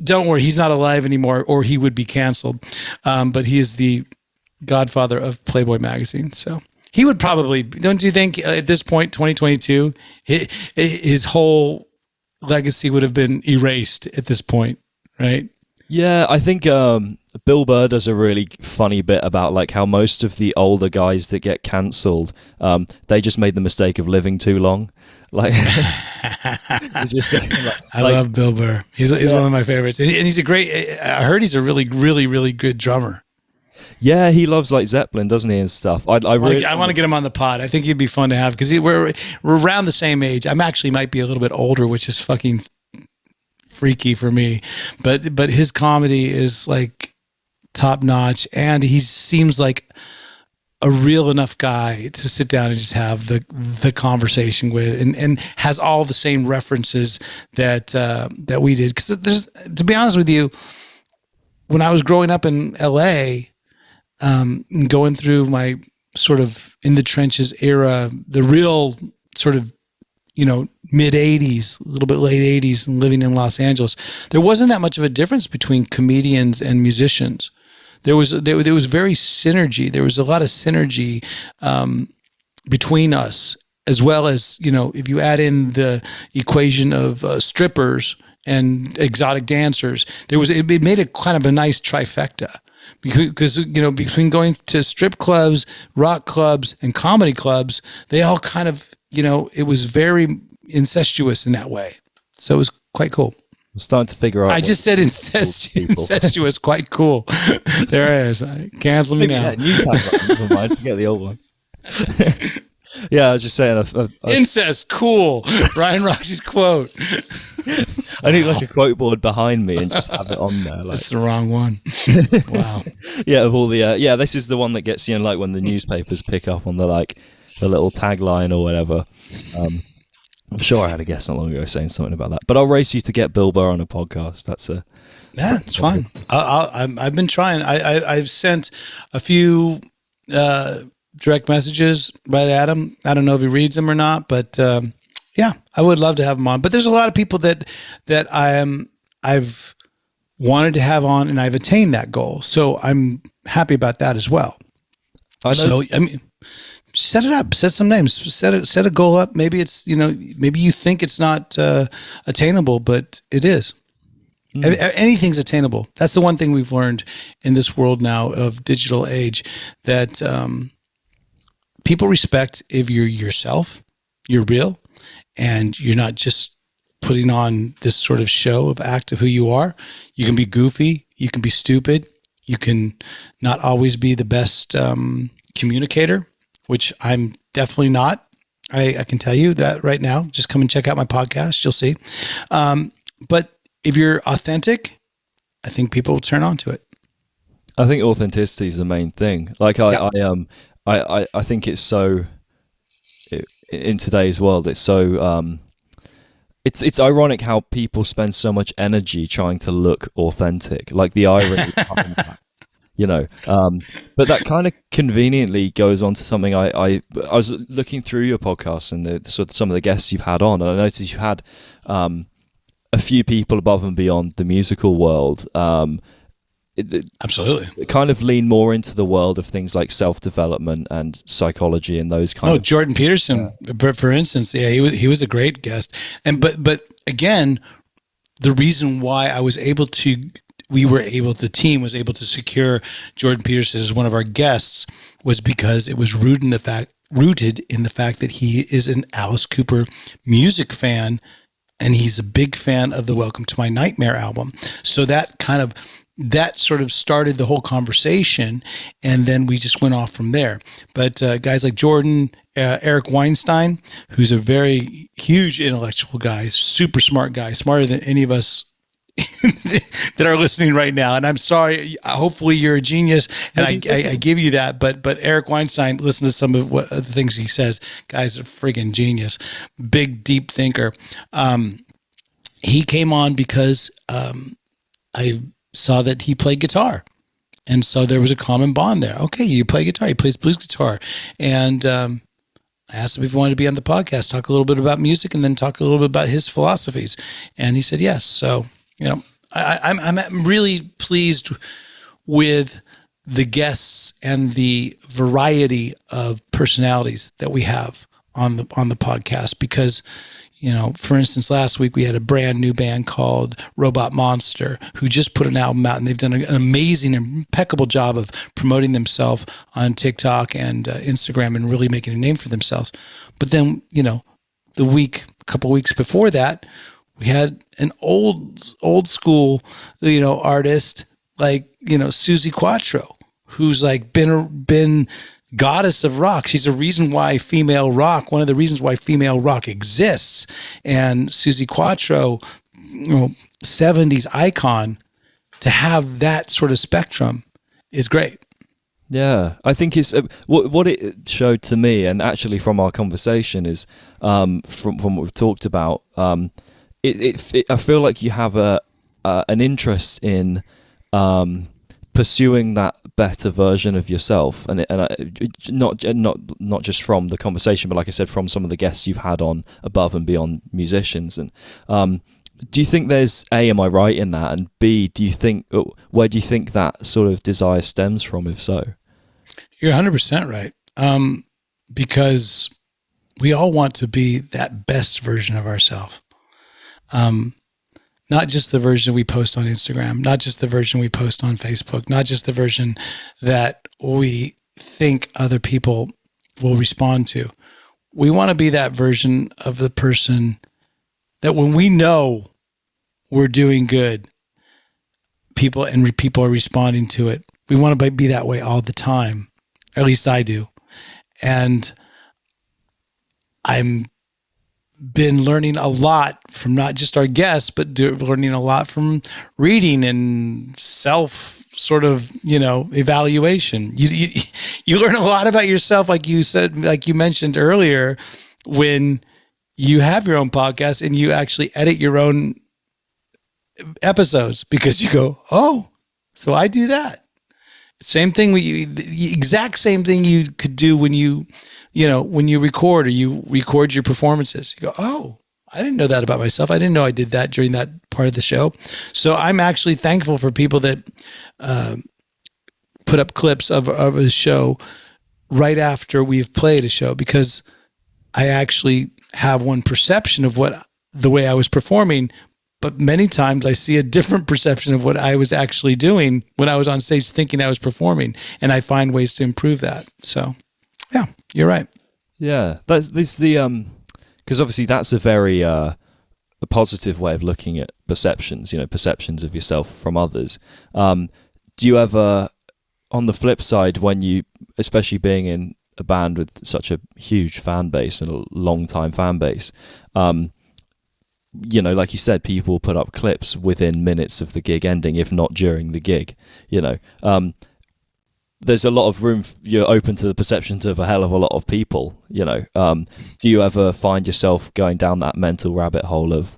don't worry, he's not alive anymore, or he would be canceled. But he is the godfather of Playboy magazine. So he would probably, don't you think, at this point, 2022, his whole legacy would have been erased at this point, right? Yeah, I think Bill Burr does a really funny bit about like how most of the older guys that get cancelled, they just made the mistake of living too long. Like, just saying, I love Bill Burr. He's one of my favorites, and he's a great. I heard he's a really, really, really good drummer. Yeah, he loves like Zeppelin, doesn't he, and stuff. I want to get him on the pod. I think he'd be fun to have because we're around the same age. I'm actually might be a little bit older, which is fucking freaky for me, but his comedy is like top notch, and he seems like a real enough guy to sit down and just have the conversation with, and has all the same references that we did. Because there's, to be honest with you, when I was growing up in LA, going through my sort of in the trenches era, the real sort of, mid 80s, a little bit late 80s, and living in Los Angeles, there wasn't that much of a difference between comedians and musicians. There was very synergy. There was a lot of synergy between us, as well as, if you add in the equation of strippers and exotic dancers, it made it kind of a nice trifecta. Because, between going to strip clubs, rock clubs, and comedy clubs, they all kind of, it was very incestuous in that way. So it was quite cool. I'm starting to figure out. I just said incestuous, quite cool. There it is. Cancel me now. Never mind. Forget the old one. Yeah, I was just saying. Incest, cool. Ryan Roxie's quote. I need like a quote board behind me and just have it on there. Like. That's the wrong one. Wow. Yeah, of all the this is the one that gets like when the newspapers pick up on the little tagline or whatever. I'm sure I had a guest not long ago saying something about that, but I'll race you to get Bill Burr on a podcast. It's fine. I've been trying. I've sent a few direct messages by Adam. I don't know if he reads them or not, but yeah, I would love to have him on. But there's a lot of people that I've wanted to have on, and I've attained that goal. So I'm happy about that as well. So I mean, set it up, set some names, set a goal up. Maybe it's, maybe you think it's not attainable, but it is. Anything's attainable. That's the one thing we've learned in this world now of digital age, that people respect if you're yourself, you're real, and you're not just putting on this sort of show of act of who you are. You can be goofy, you can be stupid, you can not always be the best communicator, which I'm definitely not. I can tell you that right now. Just come and check out my podcast. You'll see. But if you're authentic, I think people will turn on to it. I think authenticity is the main thing. Like I think it's so in today's world. It's so it's ironic how people spend so much energy trying to look authentic. Like the irony behind that. But that kind of conveniently goes on to something I was looking through your podcast and some of the guests you've had on, and I noticed you had a few people above and beyond the musical world. Absolutely. Kind of lean more into the world of things like self-development and psychology and those kind of... Jordan Peterson, for instance. Yeah, he was a great guest. And but again, the reason why the team was able to secure Jordan Peterson as one of our guests was because it was rooted in the fact that he is an Alice Cooper music fan, and he's a big fan of the Welcome to My Nightmare album. So that sort of started the whole conversation, and then we just went off from there. But guys like Jordan, Eric Weinstein, who's a very huge intellectual guy, super smart guy, smarter than any of us that are listening right now. And I'm sorry, hopefully you're a genius, and I give you that. But Eric Weinstein, listen to some of the things he says. Guy's a friggin' genius, big, deep thinker. He came on because I saw that he played guitar. And so there was a common bond there. Okay, you play guitar. He plays blues guitar. And I asked him if he wanted to be on the podcast, talk a little bit about music, and then talk a little bit about his philosophies. And he said yes. So, I'm really pleased with the guests and the variety of personalities that we have on the podcast, because For instance, last week we had a brand new band called Robot Monster who just put an album out, and they've done an amazing, impeccable job of promoting themselves on TikTok and Instagram and really making a name for themselves. But then, a couple weeks before that, we had an old school, artist like, Suzi Quatro, who's like been goddess of rock. She's a reason why female rock, one of the reasons why female rock exists. And Suzi Quatro, 70s icon, to have that sort of spectrum is great. Yeah, I think it's what it showed to me, and actually from our conversation is from what we've talked about. I feel like you have an interest in pursuing that better version of yourself, and not just from the conversation, but like I said, from some of the guests you've had on above and beyond musicians. And do you think there's am I right in that, and B, where do you think that sort of desire stems from, if so? You're 100% right, because we all want to be that best version of ourselves. Not just the version we post on Instagram, not just the version we post on Facebook, not just the version that we think other people will respond to. We want to be that version of the person that when we know we're doing good, people are responding to it. We want to be that way all the time. At least I do. And I'm been learning a lot from not just our guests, but learning a lot from reading and self sort of, evaluation. You learn a lot about yourself, like you said, like you mentioned earlier, when you have your own podcast and you actually edit your own episodes, because you go, oh, so I do that. Same thing with you, the exact same thing you could do when you record, or you record your performances. You go, oh, I didn't know that about myself. I didn't know I did that during that part of the show. So I'm actually thankful for people that put up clips of a show right after we've played a show, because I actually have one perception of the way I was performing, but many times I see a different perception of what I was actually doing when I was on stage thinking I was performing, and I find ways to improve that. So, yeah, you're right. Yeah, that's because obviously that's a very a positive way of looking at perceptions. Perceptions of yourself from others. Do you ever, on the flip side, when you, especially being in a band with such a huge fan base and a long time fan base, like you said, people put up clips within minutes of the gig ending, if not during the gig. There's a lot of room. You're open to the perceptions of a hell of a lot of people. Do you ever find yourself going down that mental rabbit hole of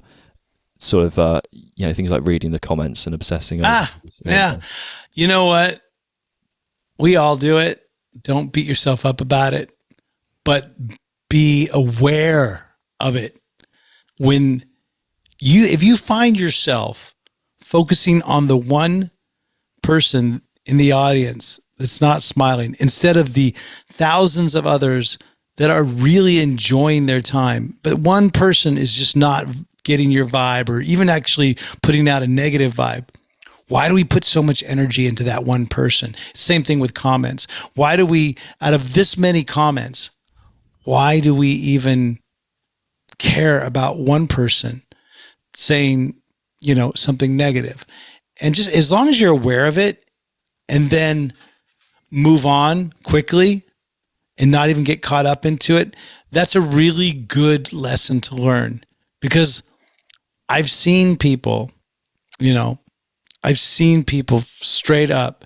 sort of things like reading the comments and obsessing over? Yeah. You know what? We all do it. Don't beat yourself up about it, but be aware of it. If you find yourself focusing on the one person in the audience that's not smiling, instead of the thousands of others that are really enjoying their time, but one person is just not getting your vibe, or even actually putting out a negative vibe, why do we put so much energy into that one person? Same thing with comments. Why do we, out of this many comments, why do we even care about one person saying, something negative? And just as long as you're aware of it, and then move on quickly and not even get caught up into it, that's a really good lesson to learn. Because I've seen people straight up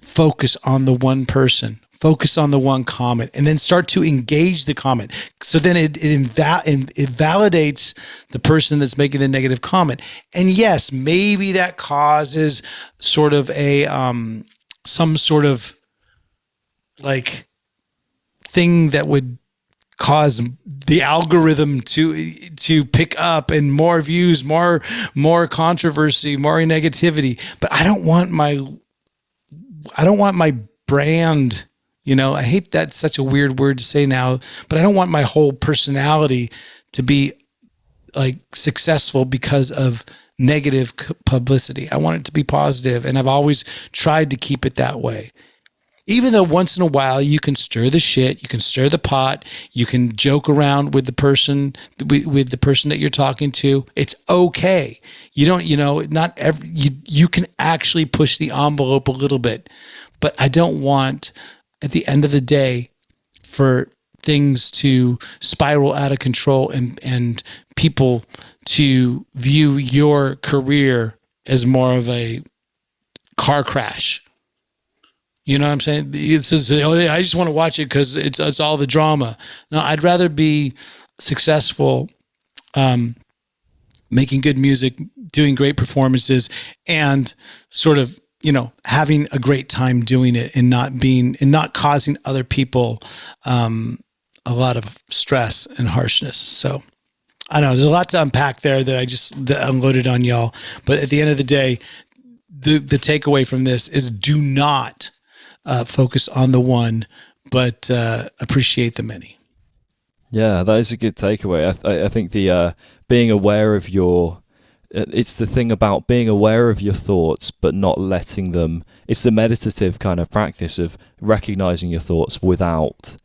focus on the one person, focus on the one comment, and then start to engage the comment. So then it validates the person that's making the negative comment. And yes, maybe that causes sort of a some sort of like thing that would cause the algorithm to pick up, and more views, more controversy, more negativity. But I don't want my brand, I hate that's such a weird word to say now, but I don't want my whole personality to be like successful because of negative publicity. I want it to be positive, and I've always tried to keep it that way. Even though once in a while you can stir the shit, you can stir the pot, you can joke around with the person that you're talking to. It's okay. You don't, not every, you can actually push the envelope a little bit, but I don't want at the end of the day for things to spiral out of control and people to view your career as more of a car crash. You know what I'm saying? I just want to watch it because it's all the drama. No, I'd rather be successful, making good music, doing great performances, and sort of having a great time doing it, and not causing other people a lot of stress and harshness. So I don't know. There's a lot to unpack there that I just unloaded on y'all. But at the end of the day, the takeaway from this is do not focus on the one, but appreciate the many. Yeah, that is a good takeaway. I think the being aware of it's the thing about being aware of your thoughts, but not letting them. It's the meditative kind of practice of recognizing your thoughts without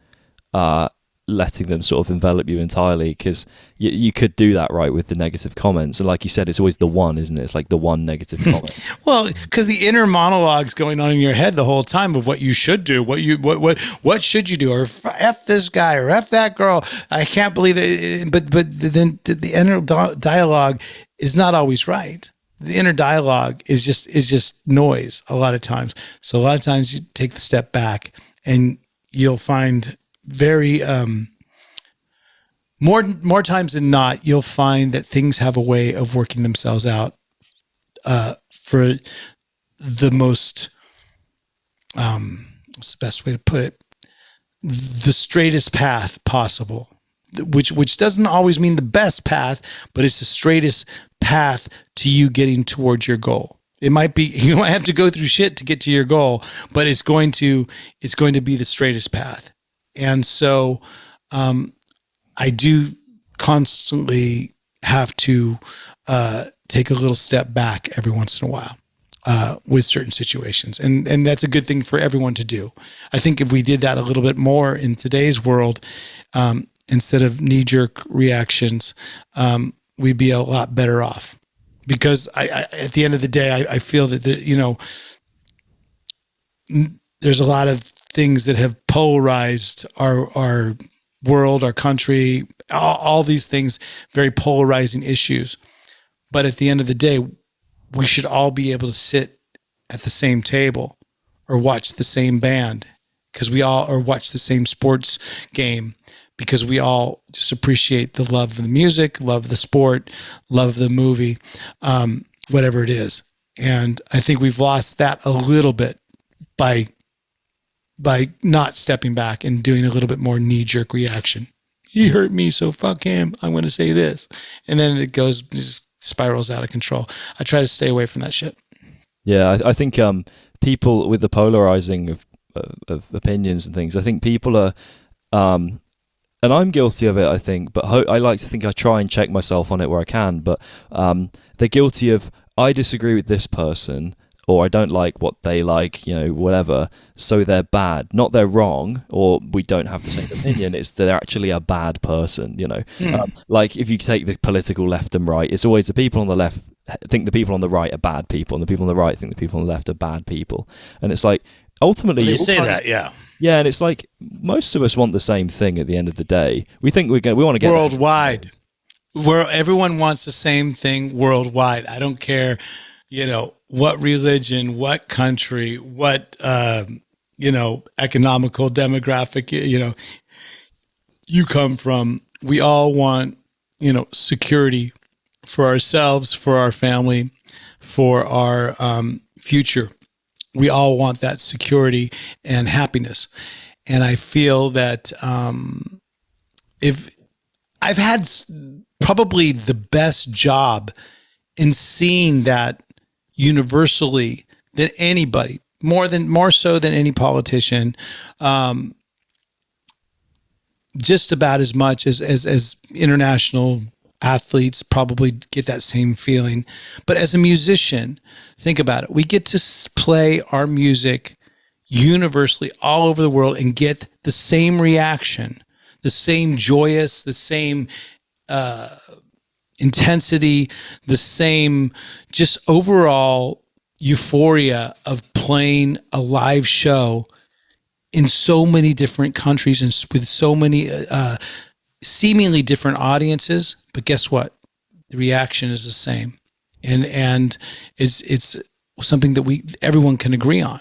letting them sort of envelop you entirely, because you could do that, right, with the negative comments. And like you said, it's always the one, isn't it? It's like the one negative comment. Well, because the inner monologue's going on in your head the whole time of what you should do, what should you do, or F this guy, or F that girl. I can't believe it. But then the inner dialogue is not always right. The inner dialogue is just noise a lot of times. So a lot of times you take the step back and you'll find very more times than not, you'll find that things have a way of working themselves out for the most what's the best way to put it, the straightest path possible, which doesn't always mean the best path, but it's the straightest path to you getting towards your goal. It might be, you might have to go through shit to get to your goal, but it's going to be the straightest path. And so I do constantly have to take a little step back every once in a while with certain situations. And that's a good thing for everyone to do. I think if we did that a little bit more in today's world, instead of knee-jerk reactions, we'd be a lot better off. Because I at the end of the day, I feel that there's a lot of things that have polarized our world, our country, all these things, very polarizing issues. But at the end of the day, we should all be able to sit at the same table or watch the same band or watch the same sports game, because we all just appreciate the love of the music, love of the sport, love of the movie, whatever it is. And I think we've lost that a little bit by not stepping back and doing a little bit more knee-jerk reaction. He hurt me, so fuck him. I'm going to say this. And then it just spirals out of control. I try to stay away from that shit. Yeah, I think people with the polarizing of opinions and things, I think people are, and I'm guilty of it, I think, but I like to think I try and check myself on it where I can, but they're guilty of, I disagree with this person, or I don't like what they like, whatever, so they're bad. Not they're wrong, or we don't have the same opinion, it's they're actually a bad person, Like if you take the political left and right, it's always the people on the left think the people on the right are bad people, and the people on the right think the people on the left are bad people. And it's like, ultimately... They say that, yeah. Yeah, and it's like, most of us want the same thing at the end of the day. We think we want to get... Worldwide. Where everyone wants the same thing worldwide. I don't care, what religion, what country, what, economical demographic, you come from. We all want, security for ourselves, for our family, for our future. We all want that security and happiness. And I feel that if I've had probably the best job in seeing that universally than anybody, more so than any politician, just about as much as international athletes probably get that same feeling. But as a musician, think about it. We get to play our music universally all over the world and get the same reaction, the same joyous, the same intensity, the same just overall euphoria of playing a live show in so many different countries and with so many seemingly different audiences. But guess what? The reaction is the same, and it's something that everyone can agree on.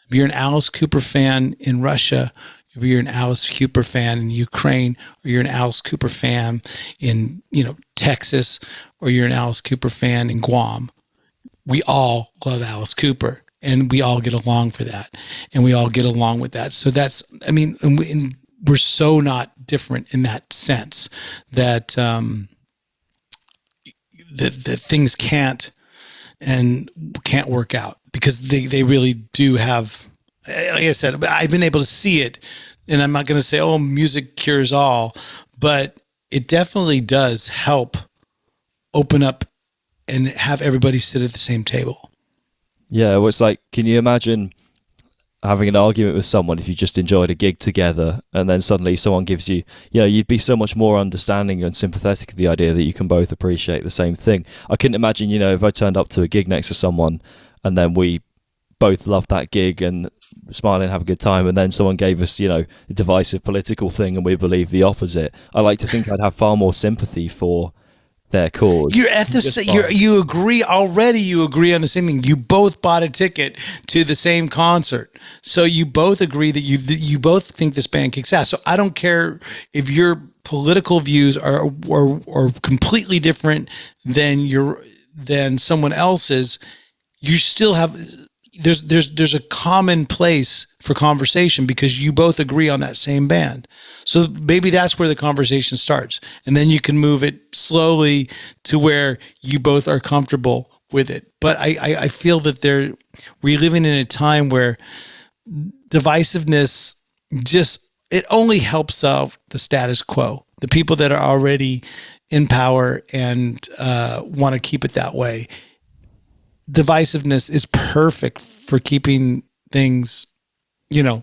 If you're an Alice Cooper fan in Russia, if you're an Alice Cooper fan in Ukraine, or you're an Alice Cooper fan in Texas, or you're an Alice Cooper fan in Guam, we all love Alice Cooper, and we all get along for that, and we all get along with that. So we're so not different in that sense that that things can't work out, because they really do have, like I said, I've been able to see it, and I'm not going to say, oh, music cures all, but it definitely does help open up and have everybody sit at the same table. Yeah, well, it's like, can you imagine having an argument with someone if you just enjoyed a gig together, and then suddenly someone gives you, you'd be so much more understanding and sympathetic to the idea that you can both appreciate the same thing. I couldn't imagine, if I turned up to a gig next to someone and then we both loved that gig and smile and have a good time, and then someone gave us, a divisive political thing and we believe the opposite. I like to think I'd have far more sympathy for their cause. You're at you agree already. You agree on the same thing. You both bought a ticket to the same concert, so you both agree that you both think this band kicks ass. So I don't care if your political views are completely different than someone else's. You still have there's a common place for conversation because you both agree on that same band. So maybe that's where the conversation starts. And then you can move it slowly to where you both are comfortable with it. But I feel that we're living in a time where divisiveness it only helps out the status quo, the people that are already in power and want to keep it that way. Divisiveness is perfect for keeping things, the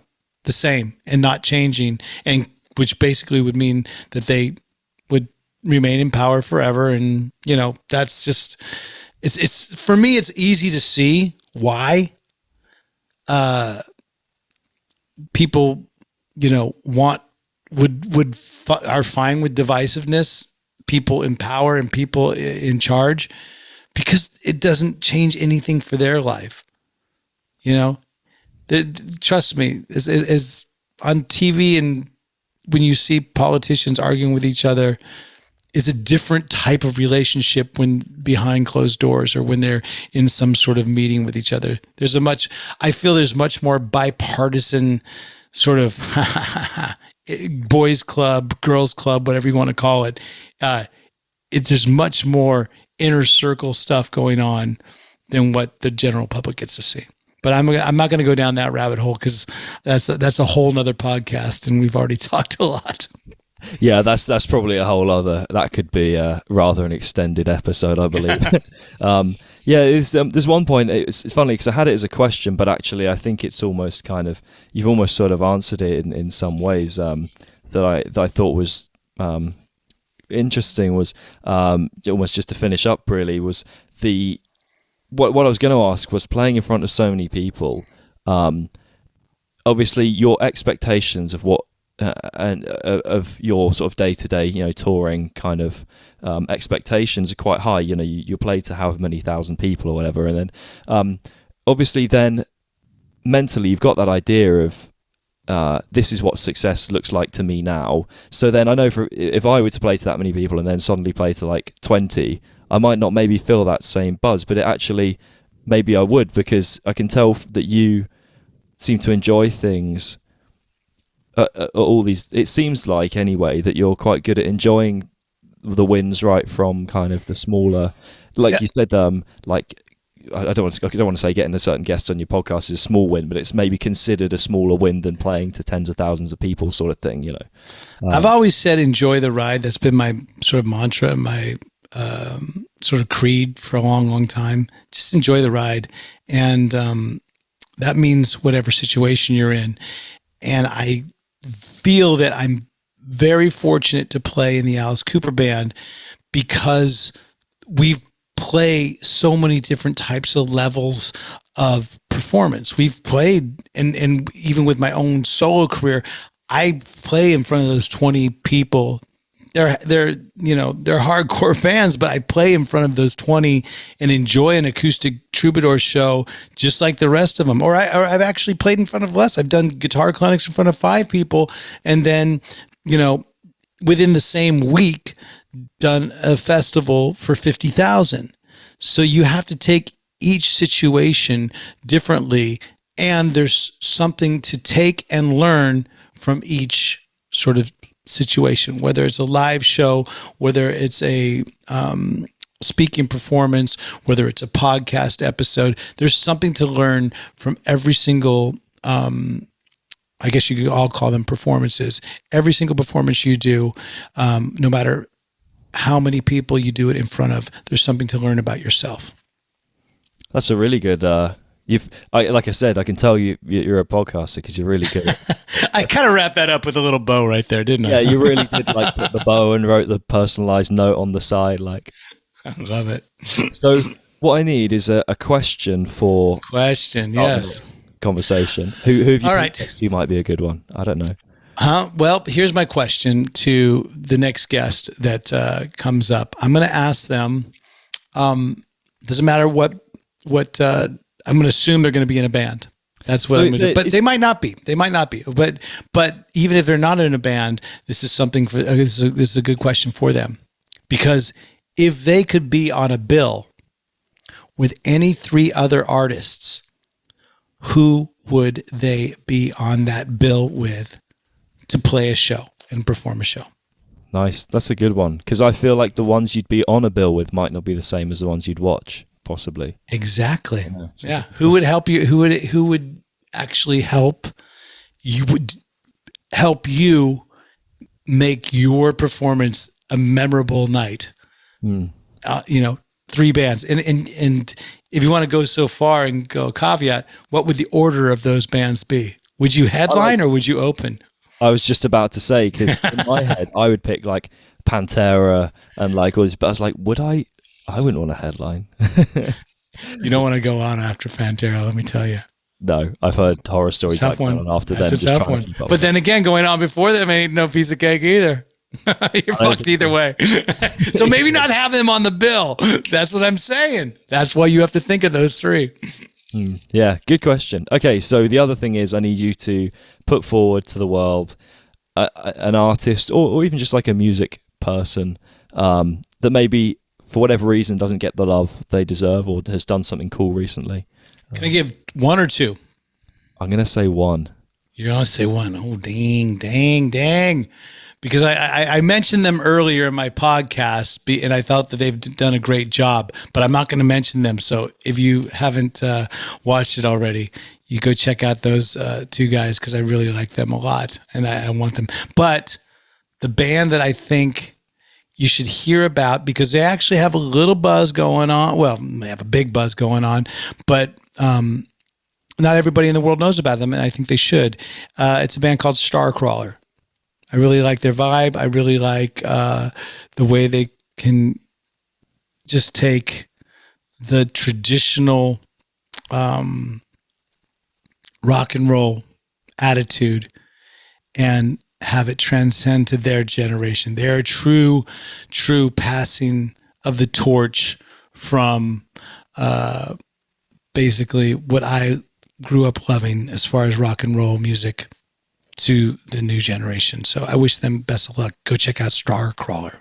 same and not changing, and which basically would mean that they would remain in power forever. And, that's just, it's for me, it's easy to see why people, are fine with divisiveness, people in power and people in charge, because it doesn't change anything for their life. Trust me, as on TV and when you see politicians arguing with each other, is a different type of relationship when behind closed doors or when they're in some sort of meeting with each other. I feel there's much more bipartisan sort of boys club, girls club, whatever you want to call it. There's much more inner circle stuff going on than what the general public gets to see. But I'm not going to go down that rabbit hole because that's a whole nother podcast, and we've already talked a lot. Yeah, that's probably a whole other. That could be rather an extended episode, I believe. There's one point. It's funny because I had it as a question, but actually I think it's almost kind of you've almost sort of answered it in some ways that I thought was interesting. Was almost just to finish up. Really, was what I was going to ask was playing in front of so many people. Obviously, your expectations of what. And of your sort of day-to-day, touring kind of expectations are quite high. You play to however many thousand people or whatever, and then obviously then mentally you've got that idea of this is what success looks like to me now. So then I know if I were to play to that many people and then suddenly play to like 20, I might not maybe feel that same buzz, but it actually maybe I would, because I can tell that you seem to enjoy things. All these, it seems like anyway that you're quite good at enjoying the wins right from kind of the smaller, like you said, like I don't want to say getting a certain guest on your podcast is a small win, but it's maybe considered a smaller win than playing to tens of thousands of people, sort of thing. I've always said enjoy the ride. That's been my sort of mantra, my sort of creed for a long, long time. Just enjoy the ride, and that means whatever situation you're in. And I feel that I'm very fortunate to play in the Alice Cooper Band because we've play so many different types of levels of performance. We've played, and even with my own solo career, I play in front of those 20 people. They're hardcore fans, but I play in front of those 20 and enjoy an acoustic troubadour show just like the rest of them. Or I've actually played in front of less. I've done guitar clinics in front of 5 people, and then, within the same week, done a festival for 50,000. So you have to take each situation differently, and there's something to take and learn from each sort of situation, whether it's a live show, whether it's a speaking performance, whether it's a podcast episode. There's something to learn from every single I guess you could all call them performances. Every single performance you do, no matter how many people you do it in front of, there's something to learn about yourself. That's a really good. Like I said, I can tell you're a podcaster because you're really good. I kind of wrapped that up with a little bow right there, didn't I? Yeah, you really did put the bow and wrote the personalized note on the side. I love it. So what I need is a question for yes. Conversation. Who have you all right. You might be a good one. I don't know. Well, here's my question to the next guest that comes up. I'm going to ask them, doesn't matter what I'm going to assume they're going to be in a band. That's what I'm going to do. But they might not be. But even if they're not in a band, this is something for, this is a good question for them. Because if they could be on a bill with any 3 other artists, who would they be on that bill with to play a show and perform a show? Nice. That's a good one. Because I feel like the ones you'd be on a bill with might not be the same as the ones you'd watch, possibly. Exactly. Yeah. Who would help you? Who would actually help you? Would help you make your performance a memorable night? 3 bands. And if you want to go so far and go caveat, what would the order of those bands be? Would you headline or would you open? I was just about to say, because in my head, I would pick like Pantera and like all this, but I was like, would I? I wouldn't want a headline. You don't want to go on after Pantera, let me tell you. No, I've heard horror stories tough like one. After That's them. a tough one. But then again, going on before them ain't no piece of cake either. You're fucked either way. So maybe not have them on the bill. That's what I'm saying. That's why you have to think of those 3. Yeah, good question. Okay, so the other thing is I need you to put forward to the world an artist or even just like a music person that maybe for whatever reason doesn't get the love they deserve or has done something cool recently. Can I give 1 or 2? I'm going to say 1. You're going to say 1. Oh, dang. Because I mentioned them earlier in my podcast, and I thought that they've done a great job, but I'm not going to mention them. So if you haven't watched it already, you go check out those 2 guys because I really like them a lot, and I want them. But the band that I think you should hear about, because they actually have a little buzz going on. Well, they have a big buzz going on, but not everybody in the world knows about them, and I think they should. It's a band called Starcrawler. I really like their vibe. I really like the way they can just take the traditional rock and roll attitude and have it transcend to their generation. They're a true passing of the torch from basically what I grew up loving as far as rock and roll music to the new generation. So I wish them best of luck. Go check out Starcrawler.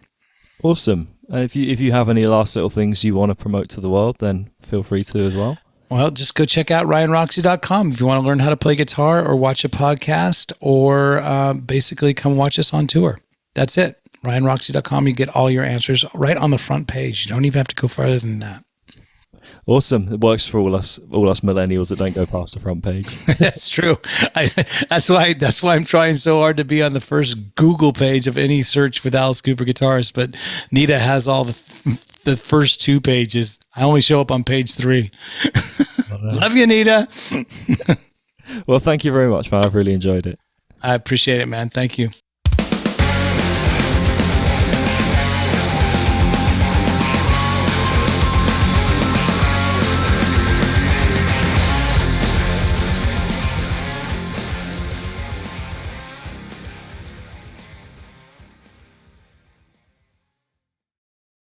Awesome. And if you have any last little things you want to promote to the world, then feel free to as well. Well, just go check out RyanRoxie.com if you want to learn how to play guitar or watch a podcast or basically come watch us on tour. That's it. RyanRoxie.com. You get all your answers right on the front page. You don't even have to go further than that. Awesome. It works for all us millennials that don't go past the front page. That's true. That's why I'm trying so hard to be on the first Google page of any search with Alice Cooper guitarist. But Nita has all the first 2 pages. I only show up on page 3. Love you, Nita. Well, thank you very much, man. I've really enjoyed it. I appreciate it, man. Thank you.